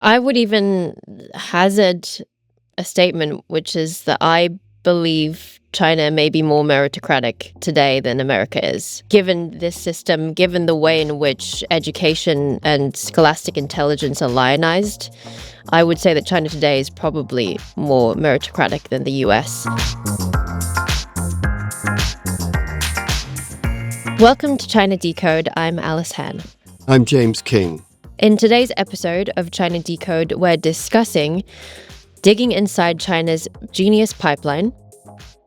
I would even hazard a statement, which is that I believe China may be more meritocratic today than America is. Given this system, given the way in which education and scholastic intelligence are lionized, I would say that China today is probably more meritocratic than the US. Welcome to China Decode. I'm Alice Han. I'm James Kynge. In today's episode of China Decode, we're discussing digging inside China's genius pipeline,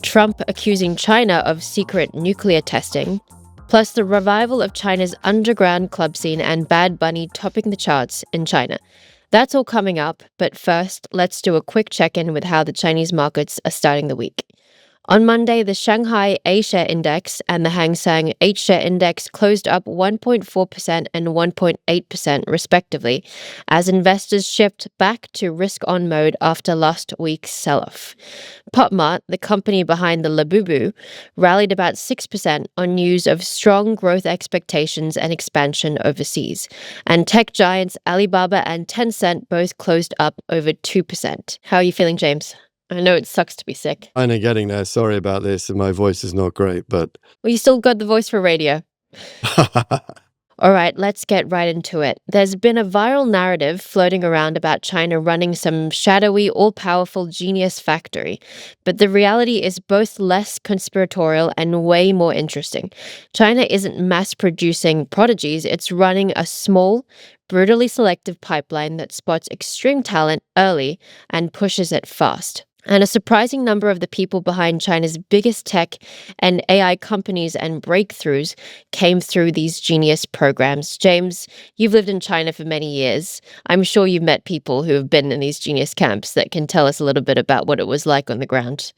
Trump accusing China of secret nuclear testing, plus the revival of China's underground club scene and Bad Bunny topping the charts in China. That's all coming up, but first, let's do a quick check-in with how the Chinese markets are starting the week. On Monday, the Shanghai A-share index and the Hang Seng H-share index closed up 1.4% and 1.8% respectively, as investors shift back to risk-on mode after last week's sell-off. PopMart, the company behind the Labubu, rallied about 6% on news of strong growth expectations and expansion overseas. And tech giants Alibaba and Tencent both closed up over 2%. How are you feeling, James? I know it sucks to be sick. I know, getting there. Sorry about this. My voice is not great, but... Well, you still got the voice for radio. All right, let's get right into it. There's been a viral narrative floating around about China running some shadowy, all-powerful genius factory. But the reality is both less conspiratorial and way more interesting. China isn't mass-producing prodigies. It's running a small, brutally selective pipeline that spots extreme talent early and pushes it fast. And a surprising number of the people behind China's biggest tech and AI companies and breakthroughs came through these genius programs. James, you've lived in China for many years. I'm sure you've met people who have been in these genius camps that can tell us a little bit about what it was like on the ground.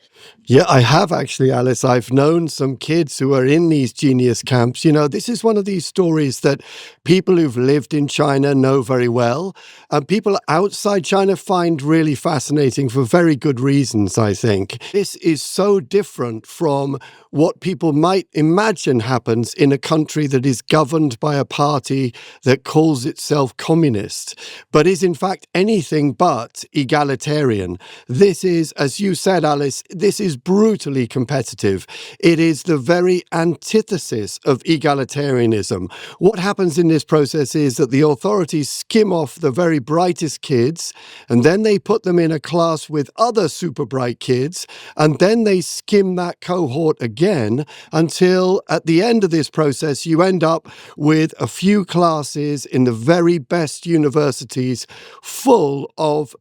Yeah, I have actually, Alice. I've known some kids who are in these genius camps. You know, this is one of these stories that people who've lived in China know very well, and people outside China find really fascinating for very good reasons, I think. This is so different from what people might imagine happens in a country that is governed by a party that calls itself communist, but is in fact anything but egalitarian. This is, as you said, Alice, this is brutally competitive. It is the very antithesis of egalitarianism. What happens in this process is that the authorities skim off the very brightest kids, and then they put them in a class with other super bright kids, and then they skim that cohort again until at the end of this process, you end up with a few classes in the very best universities full of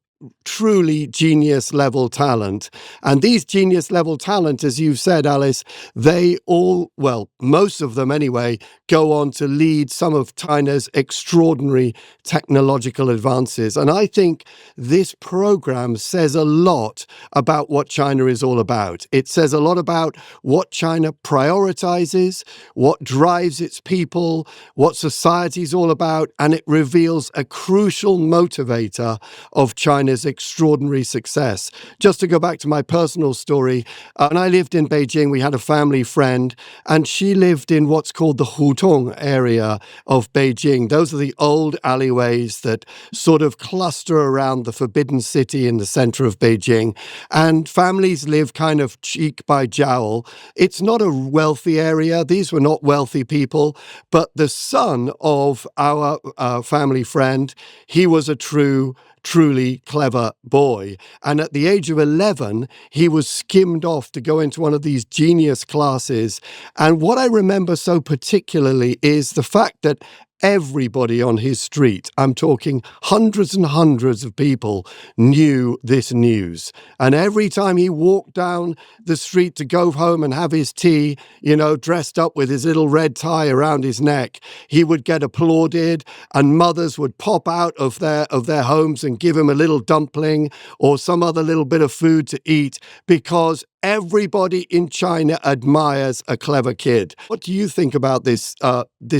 truly genius level talent. And these genius level talent, as you've said, Alice, they all, well, most of them anyway, go on to lead some of China's extraordinary technological advances. And I think this program says a lot about what China is all about. It says a lot about what China prioritizes, what drives its people, what society's all about, and it reveals a crucial motivator of China's extraordinary success. Just to go back to my personal story, when I lived in Beijing, we had a family friend, and she lived in what's called the Hutong area of Beijing. Those are the old alleyways that sort of cluster around the Forbidden City in the center of Beijing, and families live kind of cheek by jowl. It's not a wealthy area. These were not wealthy people, but the son of our family friend, he was a truly clever boy. And at the age of 11, he was skimmed off to go into one of these genius classes. And what I remember so particularly is the fact that everybody on his street, I'm talking hundreds and hundreds of people, knew this news. And every time he walked down the street to go home and have his tea, you know, dressed up with his little red tie around his neck, he would get applauded, and mothers would pop out of their homes and give him a little dumpling or some other little bit of food to eat, because everybody in China admires a clever kid. What do you think about this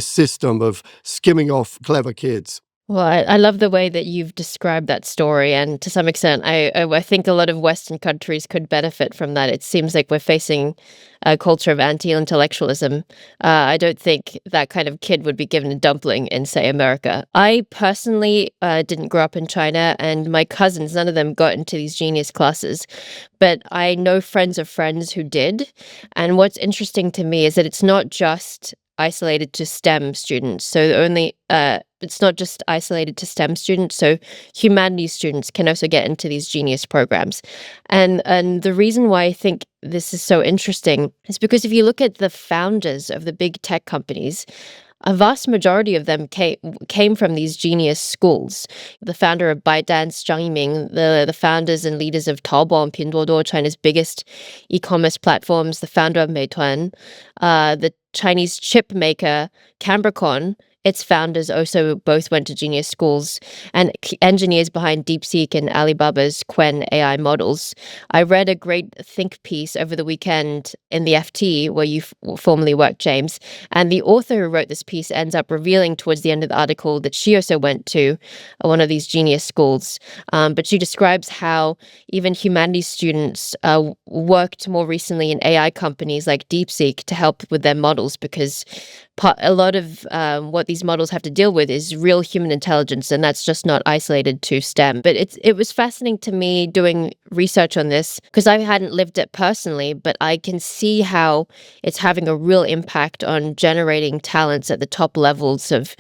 system of skimming off clever kids? Well, I love the way that you've described that story, and to some extent, I think a lot of Western countries could benefit from that. It seems like we're facing a culture of anti-intellectualism. I don't think that kind of kid would be given a dumpling in, say, America. I personally didn't grow up in China, and my cousins, none of them got into these genius classes, but I know friends of friends who did. And what's interesting to me is that it's not just isolated to STEM students. So only it's not just isolated to STEM students. So humanities students can also get into these genius programs. And the reason why I think this is so interesting is because if you look at the founders of the big tech companies, a vast majority of them came from these genius schools. The founder of ByteDance, Zhang Yiming, the founders and leaders of Taobao and Pinduoduo, China's biggest e-commerce platforms, the founder of Meituan, the Chinese chip maker Cambricon, its founders also both went to genius schools, and engineers behind DeepSeek and Alibaba's Qwen AI models. I read a great think piece over the weekend in the FT, where you formerly worked, James, and the author who wrote this piece ends up revealing towards the end of the article that she also went to one of these genius schools. But she describes how even humanities students worked more recently in AI companies like DeepSeek to help with their models, because a lot of what these models have to deal with is real human intelligence, and that's just not isolated to STEM. But it was fascinating to me doing research on this, because I hadn't lived it personally, but I can see how it's having a real impact on generating talents at the top levels of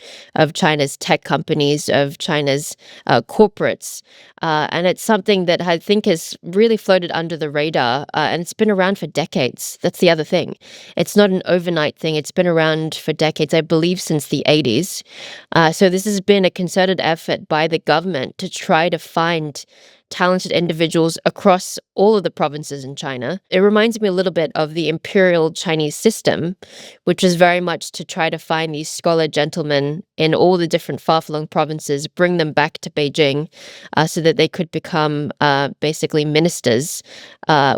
China's tech companies, of China's corporates. And it's something that I think has really floated under the radar, and it's been around for decades. That's the other thing. It's not an overnight thing. It's been around for decades, I believe since the 80s. So this has been a concerted effort by the government to try to find talented individuals across all of the provinces in China. It reminds me a little bit of the imperial Chinese system, which is very much to try to find these scholar gentlemen in all the different far-flung provinces, bring them back to Beijing so that they could become basically ministers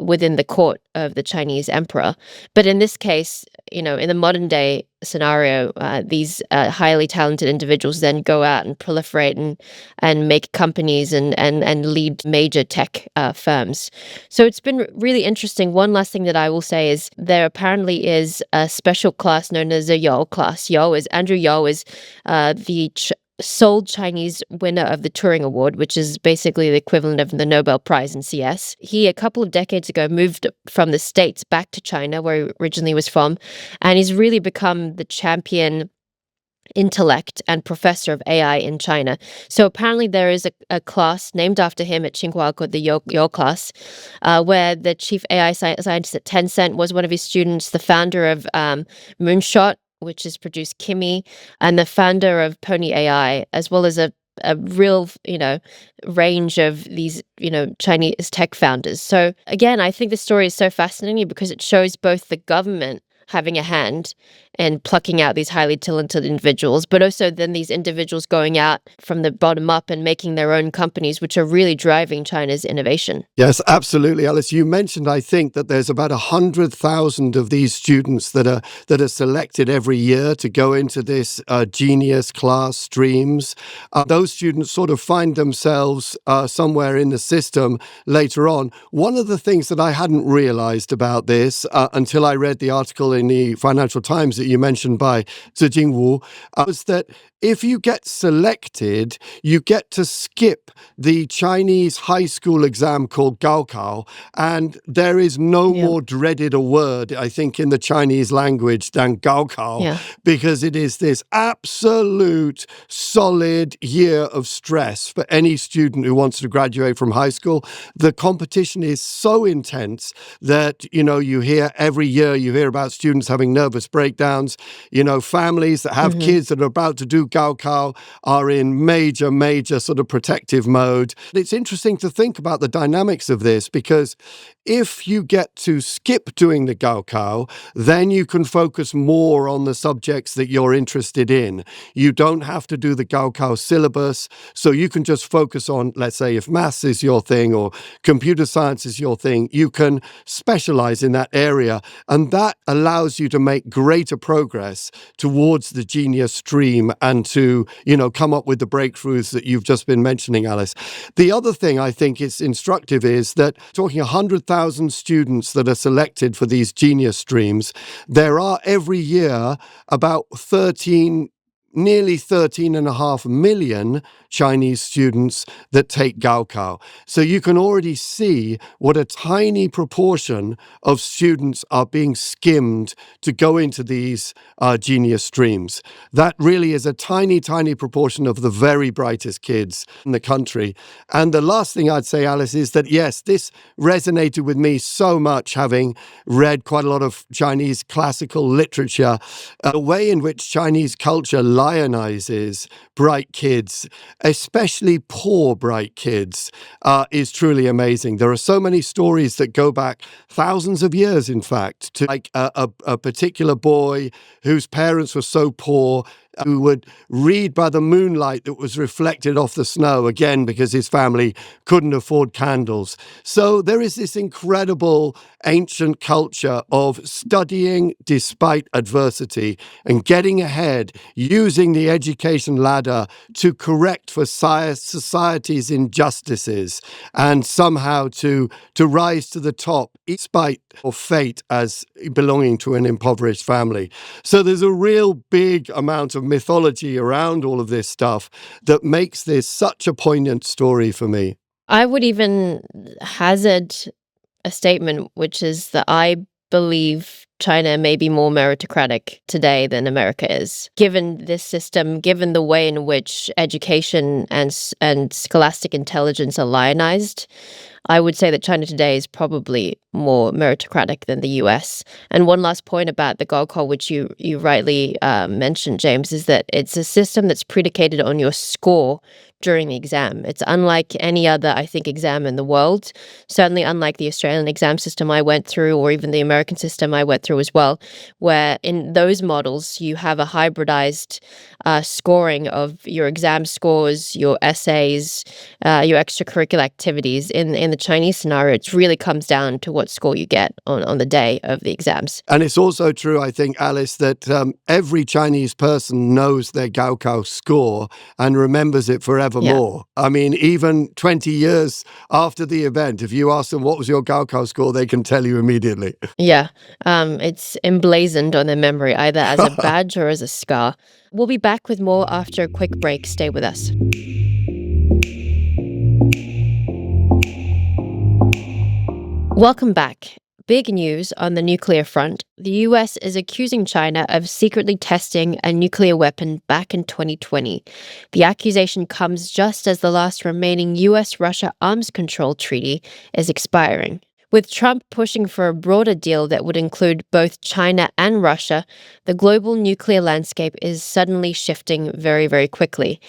within the court of the Chinese emperor. But in this case, in the modern day scenario, these highly talented individuals then go out and proliferate and make companies and lead major tech firms. So it's been really interesting. One last thing that I will say is there apparently is a special class known as a Yao class. Andrew Yao is the sole Chinese winner of the Turing Award, which is basically the equivalent of the Nobel Prize in CS. He, a couple of decades ago, moved from the States back to China, where he originally was from, and he's really become the champion intellect and professor of AI in China. So apparently there is a class named after him at Tsinghua called the Yao class, where the chief AI scientist at Tencent was one of his students, the founder of Moonshot, which has produced Kimi, and the founder of Pony AI, as well as a real, range of these, Chinese tech founders. So again, I think the story is so fascinating because it shows both the government having a hand in plucking out these highly talented individuals, but also then these individuals going out from the bottom up and making their own companies, which are really driving China's innovation. Yes, absolutely, Alice. You mentioned, I think, that there's about 100,000 of these students that are selected every year to go into this genius class streams. Those students sort of find themselves somewhere in the system later on. One of the things that I hadn't realized about this until I read the article in the Financial Times that you mentioned by Zijing Wu was that if you get selected, you get to skip the Chinese high school exam called Gaokao, and there is no more dreaded a word, I think, in the Chinese language than Gaokao, because it is this absolute solid year of stress for any student who wants to graduate from high school. The competition is so intense that, you hear every year, you hear about students having nervous breakdowns. Families that have kids that are about to do Gaokao are in major sort of protective mode. It's interesting to think about the dynamics of this, because if you get to skip doing the Gaokao, then you can focus more on the subjects that you're interested in. You don't have to do the Gaokao syllabus, so you can just focus on, let's say, if maths is your thing or computer science is your thing, you can specialize in that area, and that allows you to make greater progress towards the genius stream and and to, come up with the breakthroughs that you've just been mentioning, Alice. The other thing I think is instructive is that talking 100,000 students that are selected for these genius streams, there are every year about nearly 13.5 million Chinese students that take Gaokao. So you can already see what a tiny proportion of students are being skimmed to go into these genius streams. That really is a tiny, tiny proportion of the very brightest kids in the country. And the last thing I'd say, Alice, is that, yes, this resonated with me so much, having read quite a lot of Chinese classical literature. The way in which Chinese culture lionizes bright kids, especially poor bright kids, is truly amazing. There are so many stories that go back thousands of years, in fact, to like a particular boy whose parents were so poor, who would read by the moonlight that was reflected off the snow, again, because his family couldn't afford candles. So there is this incredible ancient culture of studying despite adversity and getting ahead, using the education ladder to correct for society's injustices and somehow to rise to the top despite of fate as belonging to an impoverished family. So there's a real big amount of mythology around all of this stuff that makes this such a poignant story for me. I would even hazard a statement, which is that I believe China may be more meritocratic today than America is. Given this system, given the way in which education and scholastic intelligence are lionized, I would say that China today is probably more meritocratic than the US. And one last point about the Gaokao, which you rightly mentioned, James, is that it's a system that's predicated on your score during the exam. It's unlike any other, I think, exam in the world, certainly unlike the Australian exam system I went through, or even the American system I went through as well, where in those models you have a hybridized scoring of your exam scores, your essays, your extracurricular activities. In the Chinese scenario, it really comes down to what score you get on the day of the exams. And it's also true, I think, Alice, that every Chinese person knows their Gaokao score and remembers it forevermore. Yeah. I mean, even 20 years after the event, if you ask them what was your Gaokao score, they can tell you immediately. Yeah, it's emblazoned on their memory, either as a badge or as a scar. We'll be back with more after a quick break. Stay with us. Welcome back. Big news on the nuclear front. The US is accusing China of secretly testing a nuclear weapon back in 2020. The accusation comes just as the last remaining U.S. Russia arms control treaty is expiring. With Trump pushing for a broader deal that would include both China and Russia, the global nuclear landscape is suddenly shifting very, very quickly.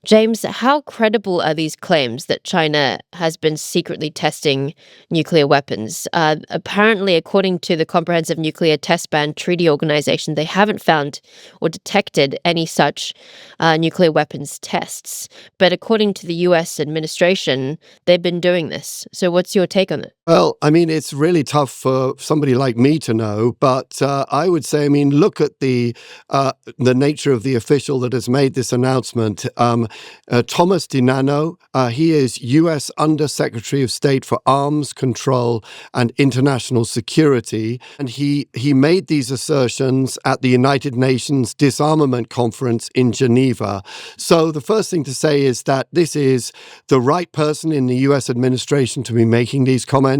James, how credible are these claims that China has been secretly testing nuclear weapons? Apparently, according to the Comprehensive Nuclear Test Ban Treaty Organization, they haven't found or detected any such nuclear weapons tests. But according to the U.S. administration, they've been doing this. So what's your take on it? Well, I mean, it's really tough for somebody like me to know, but I would say, I mean, look at the nature of the official that has made this announcement. Thomas DiNanno, he is U.S. Undersecretary of State for Arms Control and International Security, and he made these assertions at the United Nations Disarmament Conference in Geneva. So the first thing to say is that this is the right person in the U.S. administration to be making these comments.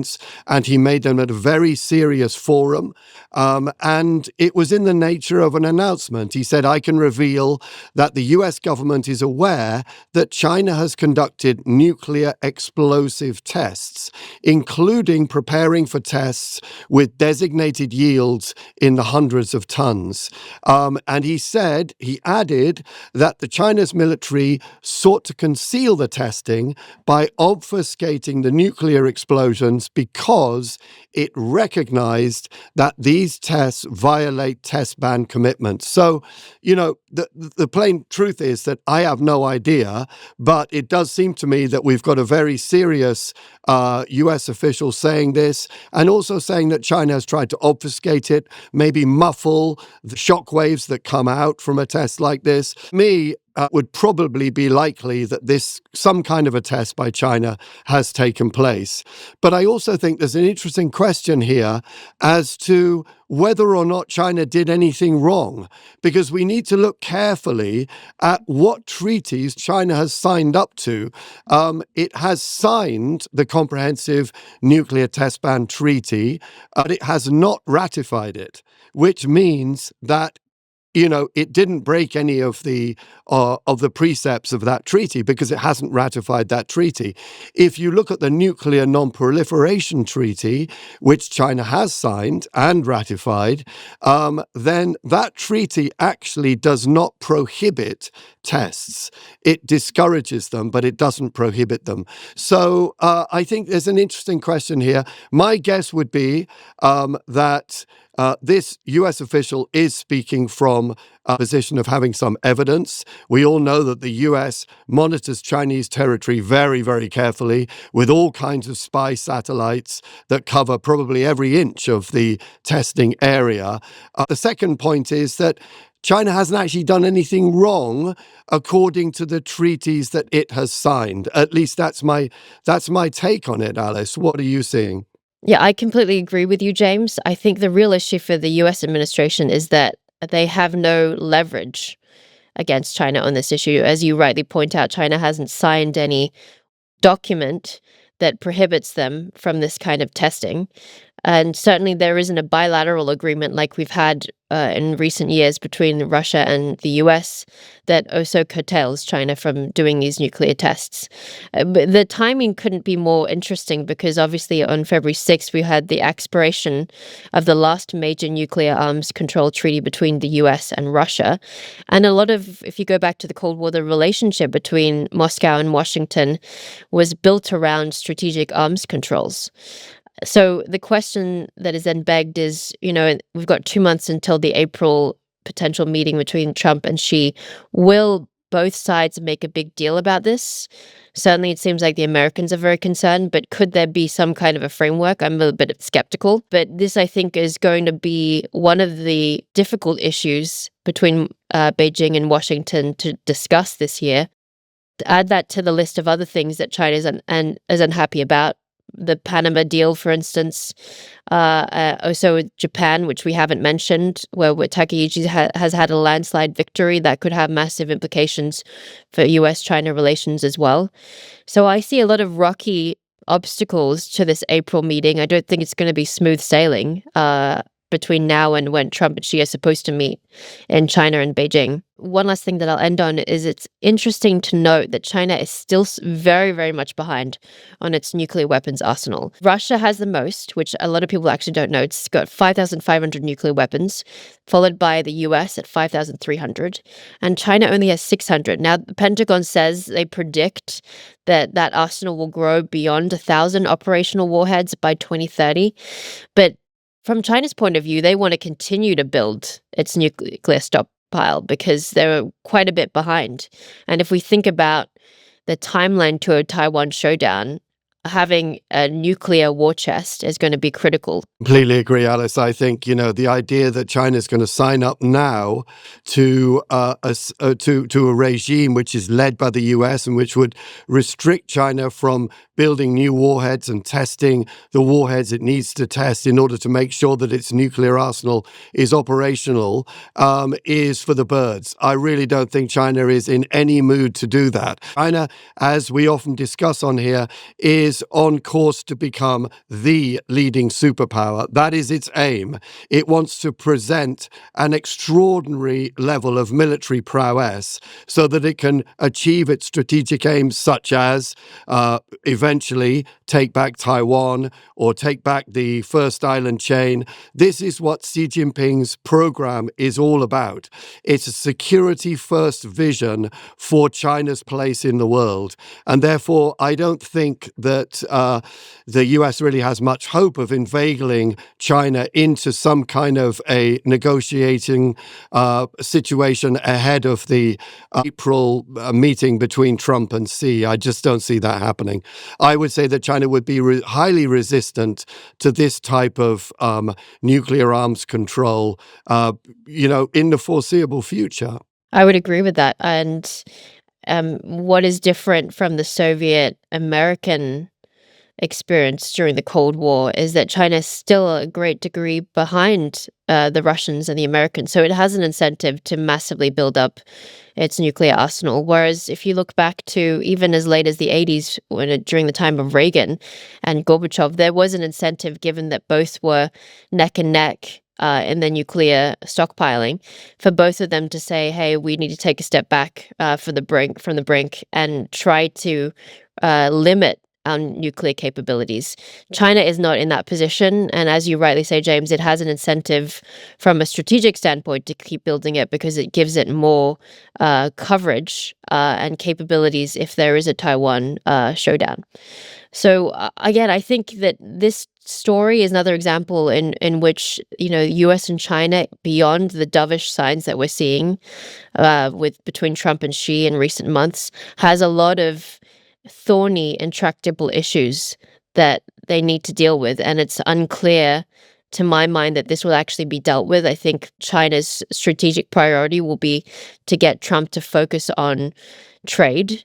And he made them at a very serious forum. And it was in the nature of an announcement. He said, I can reveal that the US government is aware that China has conducted nuclear explosive tests, including preparing for tests with designated yields in the hundreds of tons. And he added that the China's military sought to conceal the testing by obfuscating the nuclear explosions sanctions because it recognized that these tests violate test ban commitments. So, the plain truth is that I have no idea, but it does seem to me that we've got a very serious U.S. official saying this, and also saying that China has tried to obfuscate it, maybe muffle the shockwaves that come out from a test like this. Would probably be likely that some kind of a test by China has taken place. But I also think there's an interesting question here as to whether or not China did anything wrong, because we need to look carefully at what treaties China has signed up to. It has signed the Comprehensive Nuclear Test Ban Treaty, but it has not ratified it, which means that it didn't break any of the precepts of that treaty because it hasn't ratified that treaty. If you look at the Nuclear Non-Proliferation Treaty, which China has signed and ratified, then that treaty actually does not prohibit tests. It discourages them, but it doesn't prohibit them. So I think there's an interesting question here. My guess would be that this U.S. official is speaking from a position of having some evidence. We all know that the U.S. monitors Chinese territory very, very carefully with all kinds of spy satellites that cover probably every inch of the testing area. The second point is that China hasn't actually done anything wrong according to the treaties that it has signed. At least that's my take on it, Alice. What are you seeing? Yeah, I completely agree with you, James. I think the real issue for the US administration is that they have no leverage against China on this issue. As you rightly point out, China hasn't signed any document that prohibits them from this kind of testing. And certainly there isn't a bilateral agreement like we've had in recent years between Russia and the US that also curtails China from doing these nuclear tests. But the timing couldn't be more interesting because obviously on February 6th, we had the expiration of the last major nuclear arms control treaty between the US and Russia. And if you go back to the Cold War, the relationship between Moscow and Washington was built around strategic arms controls. So the question that is then begged is, we've got 2 months until the April potential meeting between Trump and Xi. Will both sides make a big deal about this? Certainly, it seems like the Americans are very concerned, but could there be some kind of a framework? I'm a bit skeptical. But this, I think, is going to be one of the difficult issues between Beijing and Washington to discuss this year. To add that to the list of other things that China is unhappy about, the Panama deal, for instance, also Japan, which we haven't mentioned, where Takeuchi has had a landslide victory that could have massive implications for US-China relations as well. So I see a lot of rocky obstacles to this April meeting. I don't think it's going to be smooth sailing between now and when Trump and Xi are supposed to meet in China and Beijing. One last thing that I'll end on is it's interesting to note that China is still very, very much behind on its nuclear weapons arsenal. Russia has the most, which a lot of people actually don't know. It's got 5,500 nuclear weapons, followed by the US at 5,300, and China only has 600. Now, the Pentagon says they predict that arsenal will grow beyond 1,000 operational warheads by 2030, but from China's point of view, they want to continue to build its nuclear stockpile because they're quite a bit behind. And if we think about the timeline to a Taiwan showdown, having a nuclear war chest is going to be critical. Completely agree, Alice. I think, the idea that China is going to sign up now to a regime which is led by the US and which would restrict China from building new warheads and testing the warheads it needs to test in order to make sure that its nuclear arsenal is operational is for the birds. I really don't think China is in any mood to do that. China, as we often discuss on here, is on course to become the leading superpower. That is its aim. It wants to present an extraordinary level of military prowess so that it can achieve its strategic aims, such as eventually take back Taiwan or take back the first island chain. This is what Xi Jinping's program is all about. It's a security-first vision for China's place in the world. And therefore, I don't think that that the U.S. really has much hope of inveigling China into some kind of a negotiating situation ahead of the April meeting between Trump and Xi. I just don't see that happening. I would say that China would be highly resistant to this type of nuclear arms control, in the foreseeable future. I would agree with that. And what is different from the Soviet American experience during the Cold War is that China is still a great degree behind the Russians and the Americans. So it has an incentive to massively build up its nuclear arsenal. Whereas if you look back to even as late as the 80s, during the time of Reagan and Gorbachev, there was an incentive, given that both were neck and neck in their nuclear stockpiling, for both of them to say, hey, we need to take a step back from the brink and try to limit nuclear capabilities. China is not in that position. And as you rightly say, James, it has an incentive from a strategic standpoint to keep building it because it gives it more coverage and capabilities if there is a Taiwan showdown. So again, I think that this story is another example in which, U.S. and China, beyond the dovish signs that we're seeing between Trump and Xi in recent months, has a lot of thorny, intractable issues that they need to deal with. And it's unclear to my mind that this will actually be dealt with. I think China's strategic priority will be to get Trump to focus on trade,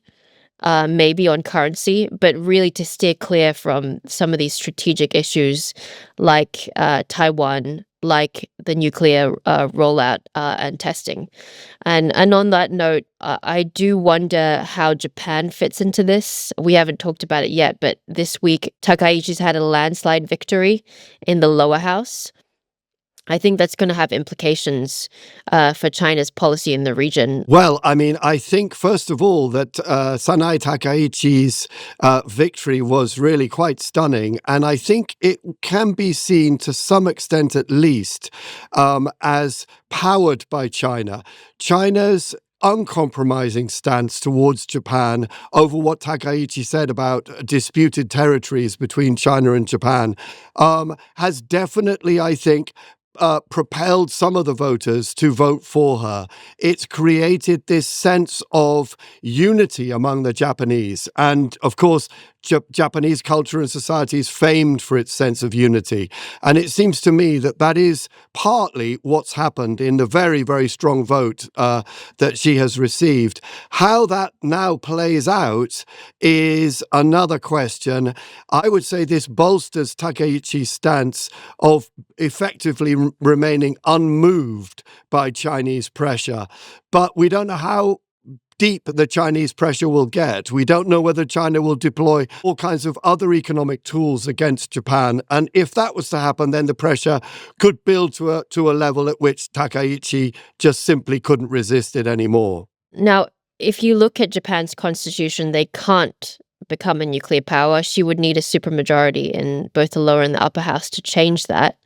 maybe on currency, but really to steer clear from some of these strategic issues like Taiwan, like the nuclear rollout and testing. And on that note, I do wonder how Japan fits into this. We haven't talked about it yet, but this week, Takaichi's had a landslide victory in the lower house. I think that's going to have implications for China's policy in the region. Well, I think, first of all, that Sanai Takaichi's victory was really quite stunning. And I think it can be seen, to some extent at least, as powered by China. China's uncompromising stance towards Japan over what Takaichi said about disputed territories between China and Japan has definitely, I think, propelled some of the voters to vote for her. It's created this sense of unity among the Japanese. And of course, Japanese culture and society is famed for its sense of unity. And it seems to me that that is partly what's happened in the very, very strong vote that she has received. How that now plays out is another question. I would say this bolsters Takaichi's stance of effectively remaining unmoved by Chinese pressure. But we don't know how deep the Chinese pressure will get. We don't know whether China will deploy all kinds of other economic tools against Japan. And if that was to happen, then the pressure could build to a level at which Takaichi just simply couldn't resist it anymore. Now, if you look at Japan's constitution, they can't become a nuclear power. She would need a supermajority in both the lower and the upper house to change that.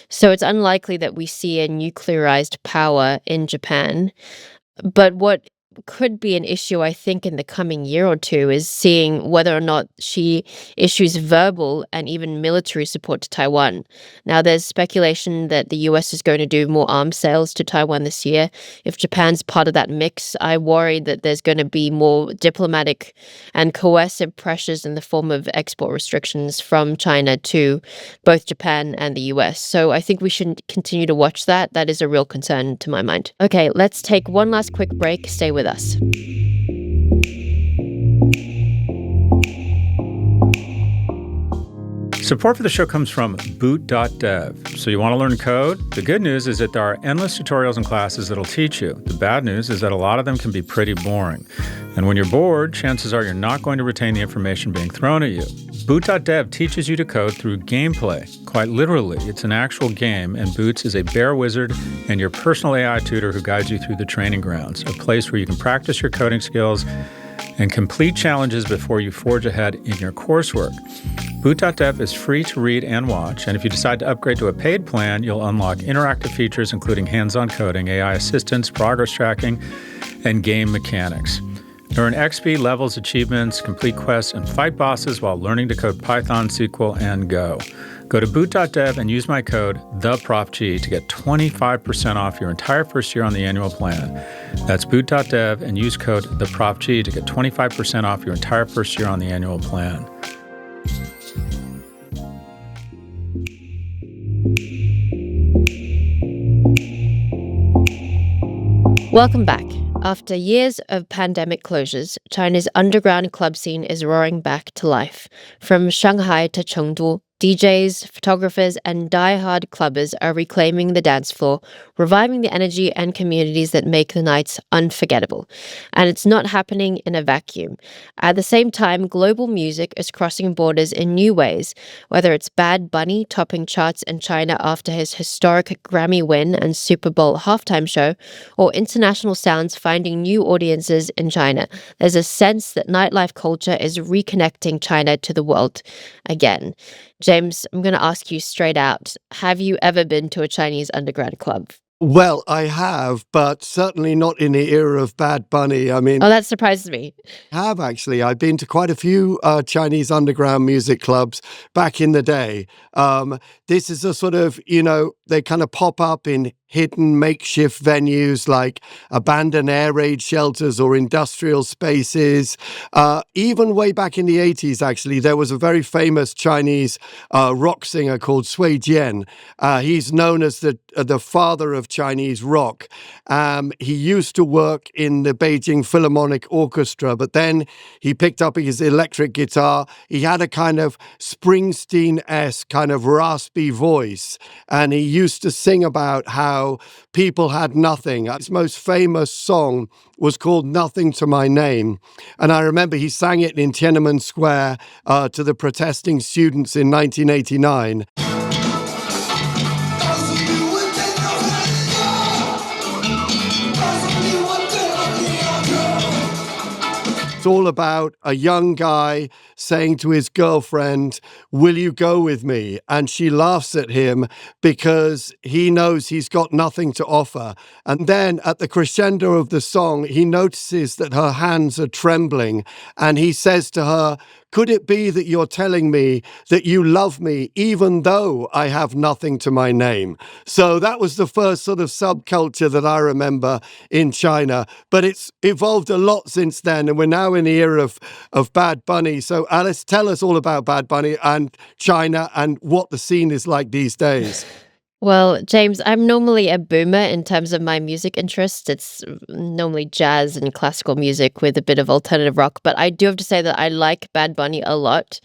So it's unlikely that we see a nuclearized power in Japan. But what could be an issue, I think, in the coming year or two is seeing whether or not she issues verbal and even military support to Taiwan. Now, there's speculation that the U.S. is going to do more arms sales to Taiwan this year. If Japan's part of that mix, I worry that there's going to be more diplomatic and coercive pressures in the form of export restrictions from China to both Japan and the U.S. So I think we should continue to watch that. That is a real concern to my mind. Okay, let's take one last quick break. Stay with us. Support for the show comes from boot.dev. So you want to learn code? The good news is that there are endless tutorials and classes that'll teach you. The bad news is that a lot of them can be pretty boring. And when you're bored, chances are you're not going to retain the information being thrown at you. Boot.dev teaches you to code through gameplay. Quite literally, it's an actual game, and Boots is a bear wizard and your personal AI tutor who guides you through the training grounds, a place where you can practice your coding skills and complete challenges before you forge ahead in your coursework. Boot.dev is free to read and watch, and if you decide to upgrade to a paid plan, you'll unlock interactive features including hands-on coding, AI assistance, progress tracking, and game mechanics. Earn XP levels, achievements, complete quests, and fight bosses while learning to code Python, SQL, and Go. Go to boot.dev and use my code, TheProfG, to get 25% off your entire first year on the annual plan. That's boot.dev and use code TheProfG to get 25% off your entire first year on the annual plan. Welcome back. After years of pandemic closures, China's underground club scene is roaring back to life. From Shanghai to Chengdu, DJs, photographers, and die-hard clubbers are reclaiming the dance floor, reviving the energy and communities that make the nights unforgettable. And it's not happening in a vacuum. At the same time, global music is crossing borders in new ways, whether it's Bad Bunny topping charts in China after his historic Grammy win and Super Bowl halftime show, or international sounds finding new audiences in China. There's a sense that nightlife culture is reconnecting China to the world again. James, I'm going to ask you straight out. Have you ever been to a Chinese underground club? Well, I have, but certainly not in the era of Bad Bunny. I mean, Oh, that surprises me. I have actually. I've been to quite a few Chinese underground music clubs back in the day. This is a sort of, they kind of pop up in hidden makeshift venues like abandoned air raid shelters or industrial spaces. Even way back in the 80s, actually, there was a very famous Chinese rock singer called Sui Jian. He's known as the father of Chinese rock. He used to work in the Beijing Philharmonic Orchestra, but then he picked up his electric guitar. He had a kind of Springsteen-esque kind of raspy voice, and he used to sing about how people had nothing. His most famous song was called Nothing to My Name. And I remember he sang it in Tiananmen Square to the protesting students in 1989. It's all about a young guy saying to his girlfriend, "Will you go with me?" And she laughs at him because he knows he's got nothing to offer. And then at the crescendo of the song, he notices that her hands are trembling. And he says to her, "Could it be that you're telling me that you love me even though I have nothing to my name?" So that was the first sort of subculture that I remember in China. But it's evolved a lot since then. And we're now in the era of Bad Bunny. So Alice, tell us all about Bad Bunny and China and what the scene is like these days. Well, James, I'm normally a boomer in terms of my music interests. It's normally jazz and classical music with a bit of alternative rock. But I do have to say that I like Bad Bunny a lot.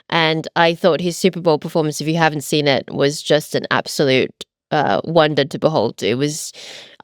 And I thought his Super Bowl performance, if you haven't seen it, was just an absolute wonder to behold. It was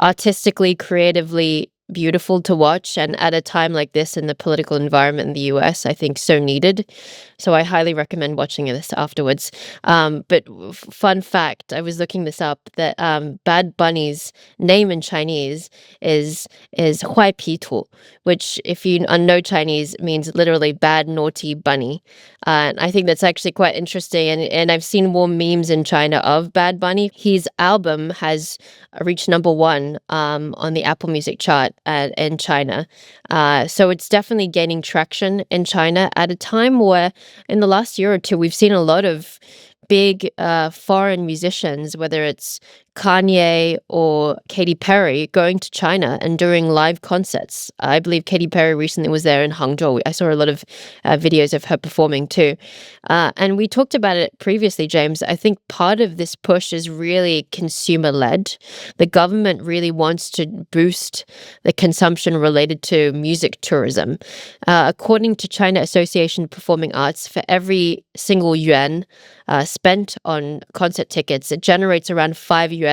artistically, creatively beautiful to watch, and at a time like this in the political environment in the US, I think so needed. So I highly recommend watching this afterwards. But fun fact, I was looking this up, that Bad Bunny's name in Chinese is Huai Pi Tu, which if you know Chinese means literally bad naughty bunny. And I think that's actually quite interesting. And I've seen more memes in China of Bad Bunny. His album has reached #1 on the Apple Music chart in China. So it's definitely gaining traction in China at a time where in the last year or two, we've seen a lot of big foreign musicians, whether it's Kanye or Katy Perry, going to China and doing live concerts. I believe Katy Perry recently was there in Hangzhou. I saw a lot of videos of her performing too. And we talked about it previously, James. I think part of this push is really consumer-led. The government really wants to boost the consumption related to music tourism. According to China Association of Performing Arts, for every single yuan spent on concert tickets, it generates around 5 yuan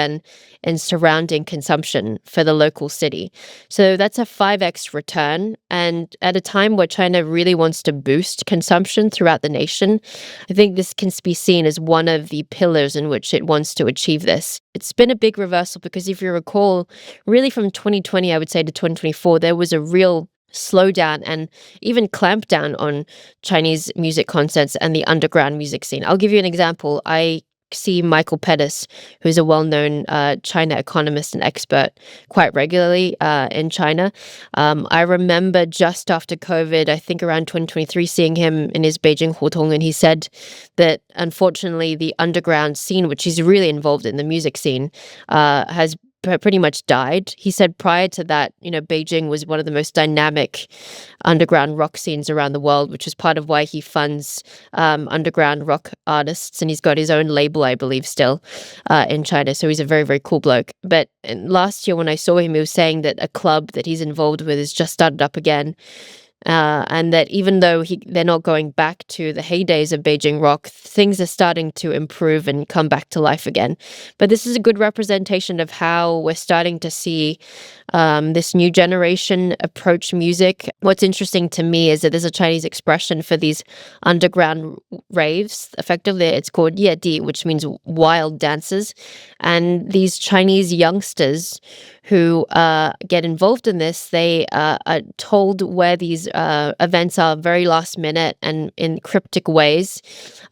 in surrounding consumption for the local city. So that's a 5x return. And at a time where China really wants to boost consumption throughout the nation, I think this can be seen as one of the pillars in which it wants to achieve this. It's been a big reversal because if you recall, really from 2020, I would say, to 2024, there was a real slowdown and even clampdown on Chinese music concerts and the underground music scene. I'll give you an example. I see Michael Pettis, who's a well-known China economist and expert, quite regularly in China. I remember just after COVID, I think around 2023, seeing him in his Beijing hutong, and he said that unfortunately the underground scene, which he's really involved in, the music scene, has pretty much died. He said prior to that, Beijing was one of the most dynamic underground rock scenes around the world, which is part of why he funds underground rock artists. And he's got his own label, I believe, still in China. So he's a very, very cool bloke. But last year when I saw him, he was saying that a club that he's involved with has just started up again. And that even though they're not going back to the heydays of Beijing rock, things are starting to improve and come back to life again. But this is a good representation of how we're starting to see this new generation approach music. What's interesting to me is that there's a Chinese expression for these underground raves. Effectively, it's called yedi, which means wild dances. And these Chinese youngsters who get involved in this, they are told where these events are very last minute and in cryptic ways,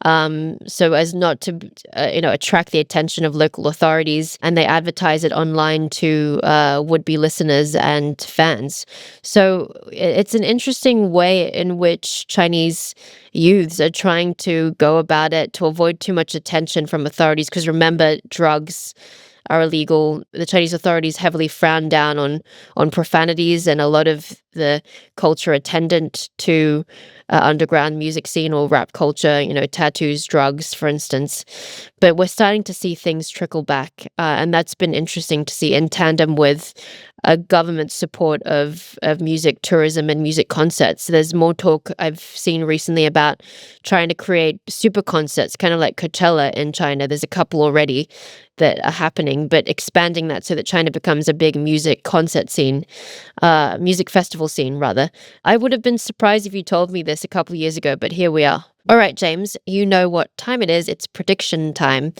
so as not to attract the attention of local authorities, and they advertise it online to would-be listeners and fans. So it's an interesting way in which Chinese youths are trying to go about it to avoid too much attention from authorities, because remember, drugs are illegal. The Chinese authorities heavily frown down on profanities, and a lot of the culture attendant to underground music scene or rap culture, tattoos, drugs, for instance. But we're starting to see things trickle back, and that's been interesting to see in tandem with a government support of music tourism and music concerts. There's more talk I've seen recently about trying to create super concerts, kind of like Coachella in China. There's a couple already that are happening, but expanding that so that China becomes a big music concert scene, music festival scene, rather. I would have been surprised if you told me this a couple of years ago, but here we are. All right, James, you know what time it is. It's prediction time.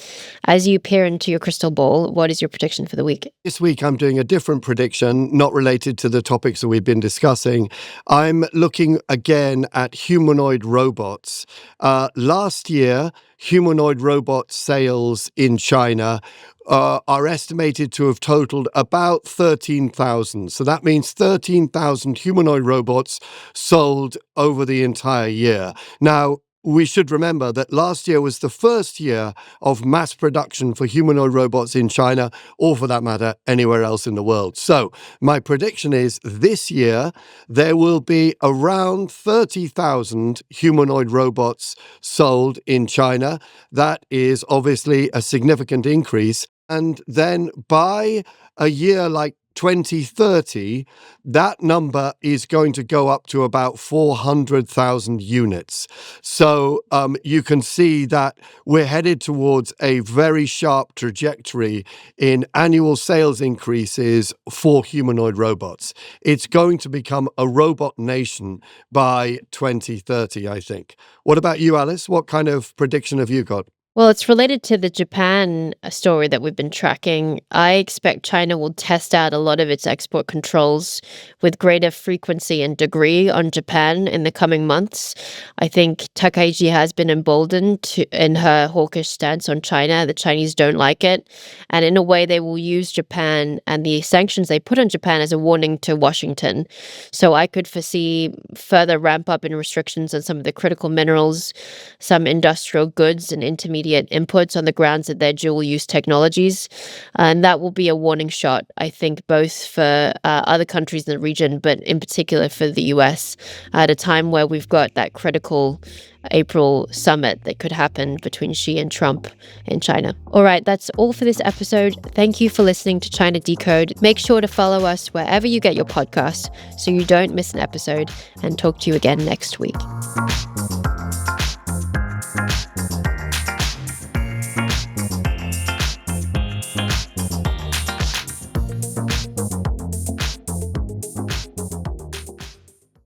As you peer into your crystal ball, what is your prediction for the week? This week, I'm doing a different prediction, not related to the topics that we've been discussing. I'm looking again at humanoid robots. Last year, humanoid robot sales in China are estimated to have totaled about 13,000. So that means 13,000 humanoid robots sold over the entire year. Now, we should remember that last year was the first year of mass production for humanoid robots in China, or for that matter, anywhere else in the world. So my prediction is this year there will be around 30,000 humanoid robots sold in China. That is obviously a significant increase. And then by a year like 2030, that number is going to go up to about 400,000 units. So you can see that we're headed towards a very sharp trajectory in annual sales increases for humanoid robots. It's going to become a robot nation by 2030, I think. What about you, Alice? What kind of prediction have you got? Well, it's related to the Japan story that we've been tracking. I expect China will test out a lot of its export controls with greater frequency and degree on Japan in the coming months. I think Takaichi has been emboldened in her hawkish stance on China. The Chinese don't like it. And in a way, they will use Japan and the sanctions they put on Japan as a warning to Washington. So I could foresee further ramp up in restrictions on some of the critical minerals, some industrial goods and intermediate inputs on the grounds that they're dual-use technologies. And that will be a warning shot, I think, both for other countries in the region, but in particular for the US, at a time where we've got that critical April summit that could happen between Xi and Trump in China. All right, that's all for this episode. Thank you for listening to China Decode. Make sure to follow us wherever you get your podcasts so you don't miss an episode, and talk to you again next week.